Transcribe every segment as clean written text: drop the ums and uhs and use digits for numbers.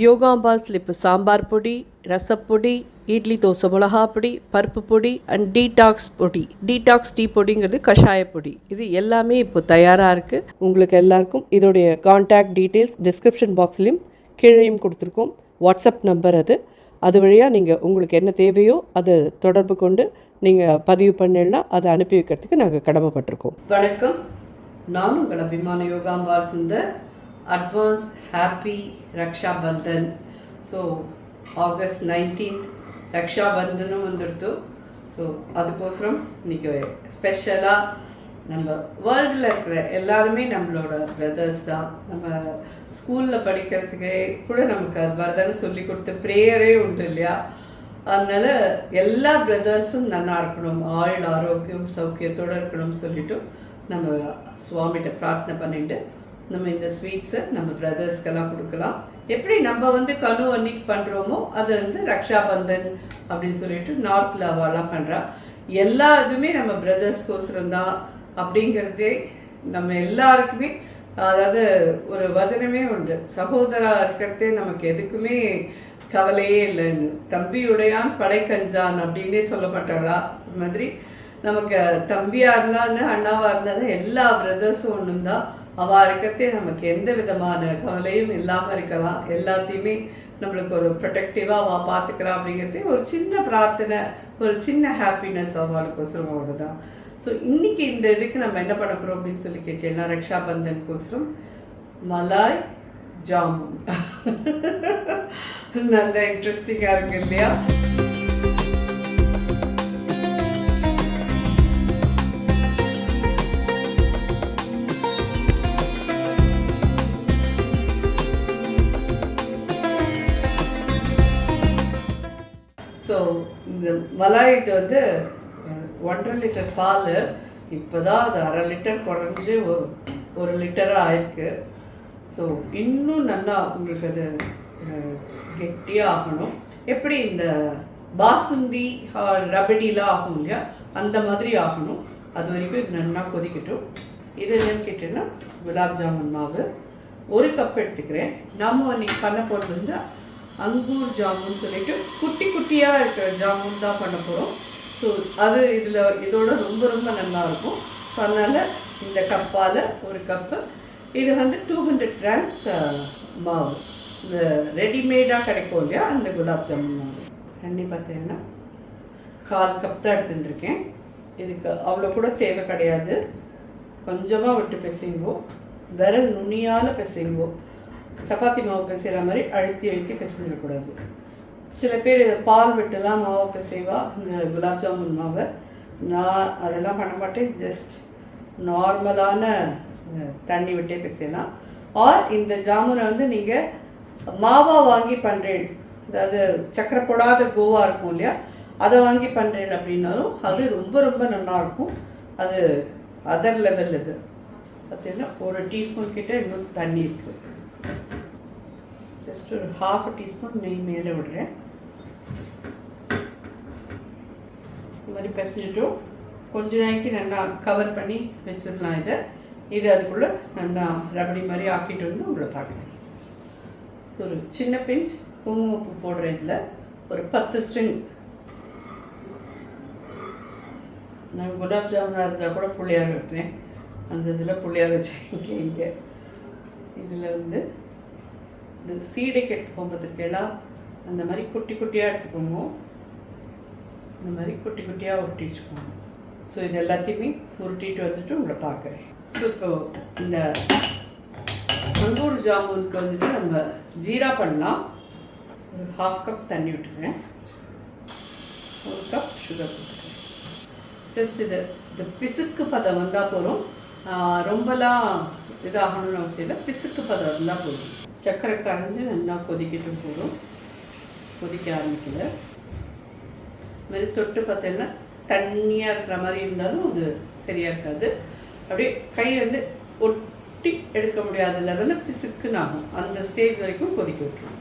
யோகாம்பாஸில் இப்போ சாம்பார் பொடி, ரசப்பொடி, இட்லி தோசை மிளகா பொடி, பருப்பு பொடி அண்ட் டீடாக்ஸ் பொடி, டீடாக்ஸ் டீ பொடிங்கிறது கஷாய பொடி. இது எல்லாமே இப்போ தயாராக இருக்குது. உங்களுக்கு எல்லாருக்கும் இதோடைய கான்டாக்ட் டீட்டெயில்ஸ் டிஸ்கிரிப்ஷன் பாக்ஸ்லேயும் கீழேயும் கொடுத்துருக்கோம். வாட்ஸ்அப் நம்பர் அது வழியாக நீங்கள் உங்களுக்கு என்ன தேவையோ அதை தொடர்பு கொண்டு நீங்கள் பதிவு பண்ணிடனா அதை அனுப்பி வைக்கிறதுக்கு நாங்கள் கடமைப்பட்டிருக்கோம். வணக்கம், நான் உங்கள் அபிமான Yogambal Sundar. Advance happy Raksha Bandhan. So August 19th ரக்ஷா பந்தனும் வந்துடுத்து. ஸோ அதுக்கோசரம் இன்றைக்கி ஸ்பெஷலாக நம்ம வேர்ல்டில் இருக்கிற எல்லாருமே நம்மளோட பிரதர்ஸ் தான். நம்ம ஸ்கூலில் படிக்கிறதுக்கு கூட நமக்கு அது வரதானே சொல்லி கொடுத்த ப்ரேயரே உண்டு இல்லையா? அதனால் எல்லா பிரதர்ஸும் நல்லா இருக்கணும், ஆயுள் ஆரோக்கியம் சௌக்கியத்தோடு இருக்கணும்னு சொல்லிவிட்டு நம்ம சுவாமிகிட்ட பிரார்த்தனை பண்ணிட்டு நம்ம இந்த ஸ்வீட்ஸை நம்ம பிரதர்ஸ்க்கெல்லாம் கொடுக்கலாம். எப்படி நம்ம கனு அன்னைக்கு பண்ணுறோமோ அது ரக்ஷாபந்தன் அப்படின்னு சொல்லிட்டு நார்த்தில் அவெல்லாம் பண்ணுறா. எல்லா இதுவுமே நம்ம பிரதர்ஸ்கோசரம் தான் அப்படிங்கிறதே நம்ம எல்லாருக்குமே, அதாவது ஒரு வசனமே உண்டு, சகோதரா இருக்கிறதே நமக்கு எதுக்குமே கவலையே இல்லைன்னு. தம்பியுடையான் படைக்கஞ்சான் அப்படின்னே சொல்லப்பட்டாளா. அது மாதிரி நமக்கு தம்பியாக இருந்தாலும் அண்ணாவாக இருந்தாலும் எல்லா பிரதர்ஸும் ஒன்று தான். அவள் இருக்கிறதே நமக்கு எந்த விதமான கவலையும் இல்லாமல் இருக்கலாம். எல்லாத்தையுமே நம்மளுக்கு ஒரு ப்ரொடெக்டிவாக அவள் பார்த்துக்கிறா அப்படிங்கிறதே ஒரு சின்ன பிரார்த்தனை, ஒரு சின்ன ஹாப்பினஸ் அவளுக்கோசரம் அவ்வளோதான். ஸோ இன்றைக்கி இந்த இதுக்கு நம்ம என்ன பண்ண போகிறோம் அப்படின்னு சொல்லி கேட்டீங்கன்னா, ரக்ஷாபந்தனுக்கோசரம் மலாய் ஜாமுன். நல்ல இன்ட்ரெஸ்டிங்காக இருக்கு இல்லையா? ஸோ இந்த மலாய் இது 1.5 லிட்டர் பால், இப்போ தான் அது 1/2 லிட்டர் குறைஞ்சி 1 லிட்டராக ஆயிருக்கு. ஸோ இன்னும் நல்லா உங்களுக்கு அது கெட்டியாக ஆகணும். எப்படி இந்த பாசுந்தி ரபடிலாம் ஆகும் இல்லையா, அந்த மாதிரி ஆகணும். அது வரைக்கும் நல்லா கொதிக்கட்டும். இது என்னன்னு கேட்டீங்கன்னா, குலாப் ஜாமுன் மாவு 1 கப் எடுத்துக்கிறேன். நம்ம அன்றைக்கி பண்ண போகிறது அங்கூர் ஜாமுன் சொல்லிட்டு குட்டி குட்டியாக இருக்கிற ஜாமுன் தான் பண்ண போகிறோம். ஸோ அது இதோட ரொம்ப ரொம்ப நல்லாயிருக்கும். ஸோ அதனால் இந்த கப்பால் 1 கப்பு. இது 200 கிராம்ஸ் மாவு, இந்த ரெடிமேடாக கிடைக்கும் இல்லையா, அந்த குலாப் ஜாமுன் மாவு. தண்ணி பார்த்தீங்கன்னா 1/4 கப் தான் எடுத்துட்டுருக்கேன். இதுக்கு அவ்வளோ கூட தேவை கிடையாது. கொஞ்சமாக விட்டு பிசைங்கோ, விரல் நுனியால் பிசைங்கோ. சப்பாத்தி மாவு பிசைகிற மாதிரி அழுத்தி பிசைஞ்சிடக்கூடாது. சில பேர் இதை பால் விட்டுலாம் மாவை பிசைவா இந்த குலாப் ஜாமுன் மாவை. நான் அதெல்லாம் பண்ண மாட்டேன். ஜஸ்ட் நார்மலான தண்ணி விட்டே பிசையலாம். ஆர் இந்த ஜாமுனை நீங்கள் மாவாக வாங்கி பண்ணுறேன், அதாவது சக்கரை போடாத கோவா இருக்கும் இல்லையா, அதை வாங்கி பண்ணுறேன் அப்படின்னாலும் அது ரொம்ப ரொம்ப நல்லாயிருக்கும். அது அதர் லெவல். இது பார்த்தீங்கன்னா 1 டீஸ்பூன் கிட்ட இன்னும் தண்ணி இருக்குது. ஜஸ்ட் ஒரு 1/2 டீஸ்பூன் நெய் மேலே விடுறேன். இந்த மாதிரி பிசைஞ்சிட்டோம். கொஞ்ச நாளைக்கு நல்லா கவர் பண்ணி வச்சிடலாம். இது அதுக்குள்ளே நல்லா ரபடி மாதிரி ஆக்கிட்டு உங்களை பார்க்குறேன். ஸோ ஒரு சின்ன பிஞ்ச் குங்குமப்பூ போடுறேன். இதில் ஒரு 10 ஸ்ட்ரிங். நான் குலாப் ஜாமுனாக இருந்தால் கூட புளியார் வைப்பேன். அந்த இதில் புளியார் வச்சுருக்கேன். இங்கே இதில் இந்த சீடைக்கு எடுத்துக்கோங்க பார்த்துருக்கேலாம், அந்த மாதிரி குட்டி குட்டியாக எடுத்துக்கோங்க. இந்த மாதிரி குட்டி குட்டியாக உருட்டி வச்சுக்கோங்க. ஸோ இது எல்லாத்தையுமே உருட்டிட்டு உங்களை பார்க்குறேன். ஸோ இப்போ இந்த அங்கூர் ஜாமுனுக்கு நம்ம ஜீரா பண்ணலாம். ஒரு 1/2 கப் தண்ணி விட்டுக்கிறேன். 1 கப் சுகர் போட்டுக்கிறேன். ஜஸ்ட் இந்த பிசுக்கு பதம் வந்தால் போகிறோம். ரொம்பலாம் இதாகணும்னு அவசியம் இல்லை. பிசுக்கு பதம் இருந்தால் போதும். சர்க்கரை கரைஞ்சி நல்லா கொதிக்கிட்டும் போதும். கொதிக்க ஆரம்பிக்கல. மாதிரி தொட்டு பார்த்தீங்கன்னா தண்ணியாக இருக்கிற மாதிரி இருந்தாலும் அது சரியாக இருக்காது. அப்படியே கை ஒட்டி எடுக்க முடியாத லெவலில் பிசுக்குன்னு ஆகும். அந்த ஸ்டேஜ் வரைக்கும் கொதிக்க விட்டுரும்.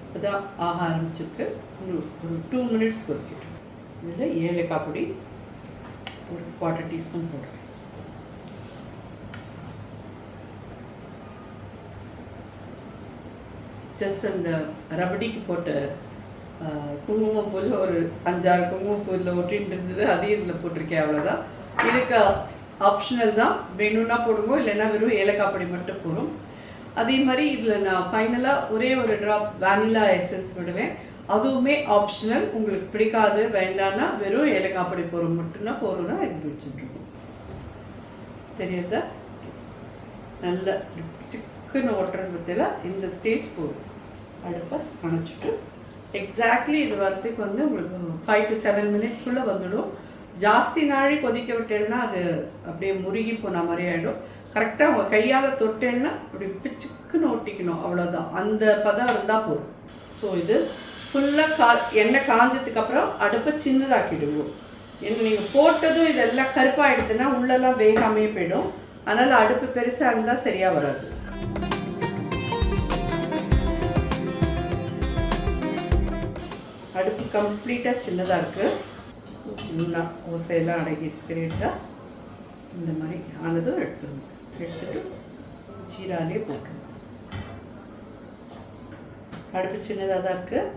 இப்போதான் ஆக ஆரம்பிச்சிருக்கு. ஒரு 2 மினிட்ஸ் கொதிக்கட்டும். இதில் ஏலக்காய் பொடி ஒரு 1/4 டீஸ்பூன் போடுறேன். ஜஸ்ட் அந்த ரபடிக்கு போட்ட குங்குமப்பூவில் ஒரு 5-6 குங்குமப்பூவில் ஒட்டின்னு இருந்தது, அதையும் இதில் போட்டிருக்கேன், அவ்வளோதான். இதுக்கு ஆப்ஷனல் தான், வேணும்னா போடுங்க, இல்லைன்னா வெறும் ஏலக்காய் பொடி மட்டும் போடும். அதே மாதிரி இதில் நான் ஃபைனலாக ஒரே ஒரு ட்ராப் வானிலா எசன்ஸ் விடுவேன், அதுவுமே ஆப்ஷனல். உங்களுக்கு பிடிக்காது வேண்டான்னா வெறும் ஏலக்காய் பொடி போடுறது மட்டும்தான் போகிறோன்னா இது பிடிச்சிட்ருக்கும். தெரியுதா? நல்ல சிக்கன் ஓட்டுறது பற்றியில் இந்த ஸ்டேஜ் போடும். அடுப்பை அணைச்சிட்டு எக்ஸாக்ட்லி இது வரத்துக்கு வந்து உங்களுக்கு 5 to 7 மினிட்ஸ்க்குள்ளே வந்துடும். ஜாஸ்தி நாழி கொதிக்க விட்டேன்னா அது அப்படியே முருகி போன மாதிரி ஆகிடும். கரெக்டாக உங்கள் கையால் தொட்டேன்னா அப்படி பிச்சுக்குன்னு ஒட்டிக்கணும், அவ்வளோதான். அந்த பதம் இருந்தால் போதும். ஸோ இது ஃபுல்லாக எண்ணெய் காஞ்சதுக்கப்புறம் அடுப்பை சின்னதாக்கிடுவோம். ஏன்னா நீங்கள் போட்டதும் இதெல்லாம் கருப்பாகிடுதுன்னா உள்ளெல்லாம் வேகாமே போயிடும். அதனால் அடுப்பு பெருசாக இருந்தால் சரியாக வராது. அடுப்பு கம்ப்ளீட்டாக சின்னதாக இருக்குது. இன்னும் ஓசையெல்லாம் அடங்கிட்டு இந்த மாதிரி ஆனதும் எடுத்துட்டு ஜீராலே போட்டுருங்க. அடுப்பு சின்னதாக தான் இருக்குது.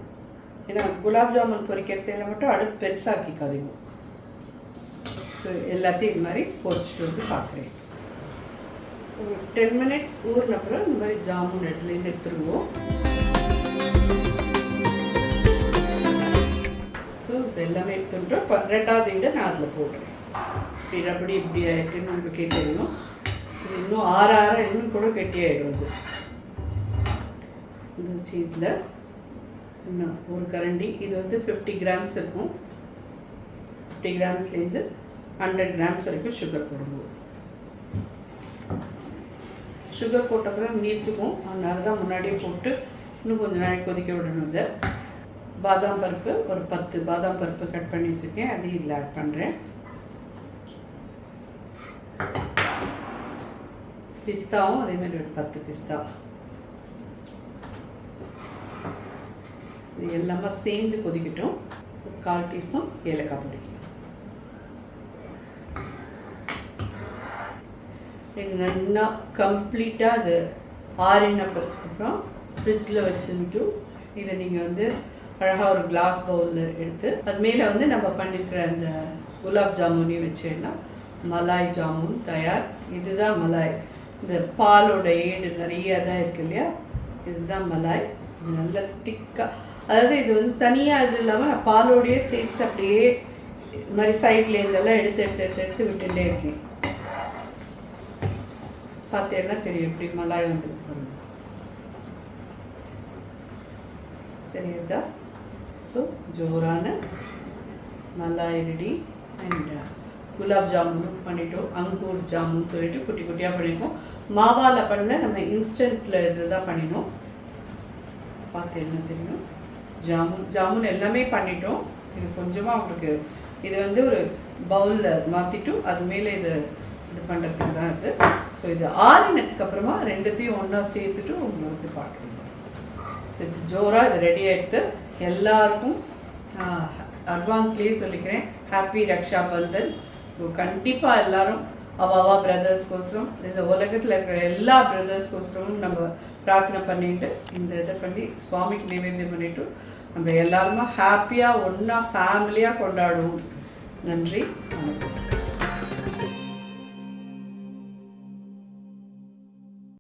ஏன்னா குலாப் ஜாமுன் பொரிக்கிறதுல மட்டும் அடுப்பு பெருசாக்கிக்காதீங்க. ஸோ எல்லாத்தையும் இது மாதிரி பொரிச்சிட்டு வந்து பார்க்குறேன். ஒரு 10 மினிட்ஸ் ஊறினப்புறம் இந்த மாதிரி ஜாமுன் இடத்துலேருந்து எடுத்துருவோம். ஸோ இது எல்லாமே எடுத்துட்டோம். 2வது இண்டை நான் அதில் போடுறேன். அப்படி இப்படி ஆகிட்டுன்னு உங்களுக்கு தெரியும். இது இன்னும் ஆற இன்னும் கூட கெட்டியாகிடும். இது இந்த ஸ்டேஜில் இன்னும் ஒரு கரண்டி, இது வந்து 50 கிராம்ஸ் இருக்கும். 50 கிராம்ஸ்லேருந்து 100 கிராம்ஸ் வரைக்கும் சுகர் போடுவோம். சுகர் போட்டப்பறம் நீர்த்துக்கும், அதனால தான் முன்னாடியே போட்டு இன்னும் கொஞ்சம் நாளைக்கு கொதிக்க விடணும். இதை பாதாம் பருப்பு ஒரு 10 பாதாம் பருப்பு கட் பண்ணி வச்சுருக்கேன், அதையும் இதில் ஆட் பண்ணுறேன். பிஸ்தாவும் அதே மாதிரி ஒரு 10 பிஸ்தா. இது எல்லாமே சேர்ந்து கொதிக்கட்டும். ஒரு 1/4 டீஸ்பூன் ஏலக்காய் பொடி. இது நல்லா கம்ப்ளீட்டாக அது ஆறினப்புறம் ஃப்ரிட்ஜில் வச்சுட்டு இதை நீங்கள் வந்து அழகாக ஒரு கிளாஸ் பவுலில் எடுத்து அது மேலே வந்து நம்ம பண்ணியிருக்கிற அந்த குலாப் ஜாமுனையும் வச்சேன்னா மலாய் ஜாமுன் தயார். இதுதான் மலாய். இந்த பாலோட ஏடு நிறைய தான் இருக்கு இல்லையா, இதுதான் மலாய். இது நல்லா திக்காக, அதாவது இது வந்து தனியாக இது இல்லாமல் நான் பாலோடையே சேர்த்து அப்படியே இது மாதிரி சைட்ல இதெல்லாம் எடுத்து விட்டுட்டே இருக்கேன். பார்த்தீங்கன்னா தெரியும் எப்படி மலாய் வந்து தெரியுதா? ஸோ ஜோரான மலாய் ரெடி. அண்ட் குலாப் ஜாமுன் பண்ணிட்டோம், அங்கூர் ஜாமுன் சொல்லிட்டு குட்டி குட்டியாக பண்ணியிருக்கோம். மாவால் பண்ண நம்ம இன்ஸ்டன்ட்டில் இது தான் பண்ணினோம். பார்த்து என்ன தெரியும், ஜாமுன் எல்லாமே பண்ணிட்டோம். இது கொஞ்சமாக உங்களுக்கு இது வந்து ஒரு பவுலில் மாற்றிட்டு அது மேலே இது பண்ணுறதுக்கு தான் இது. ஸோ இது ஆறினதுக்கு அப்புறமா ரெண்டுத்தையும் ஒன்றா சேர்த்துட்டு உங்களை வந்து பார்க்குறீங்க. இது ஜோராக இது ரெடி ஆகிடுது. எல்லாருக்கும் அட்வான்ஸ்லேயே சொல்லிக்கிறேன், ஹாப்பி ரக்ஷா பந்தன். ஸோ கண்டிப்பாக எல்லோரும் அவாவா பிரதர்ஸ்கோசரம், இந்த உலகத்தில் இருக்கிற எல்லா பிரதர்ஸ்கோசரமும் நம்ம பிரார்த்தனை பண்ணிட்டு இந்த இதை பண்ணி சுவாமிக்கு நிவேத்தியம் பண்ணிவிட்டு நம்ம எல்லாருமே ஹாப்பியாக ஒன்றா ஃபேமிலியாக கொண்டாடுவோம். நன்றி, வணக்கம்.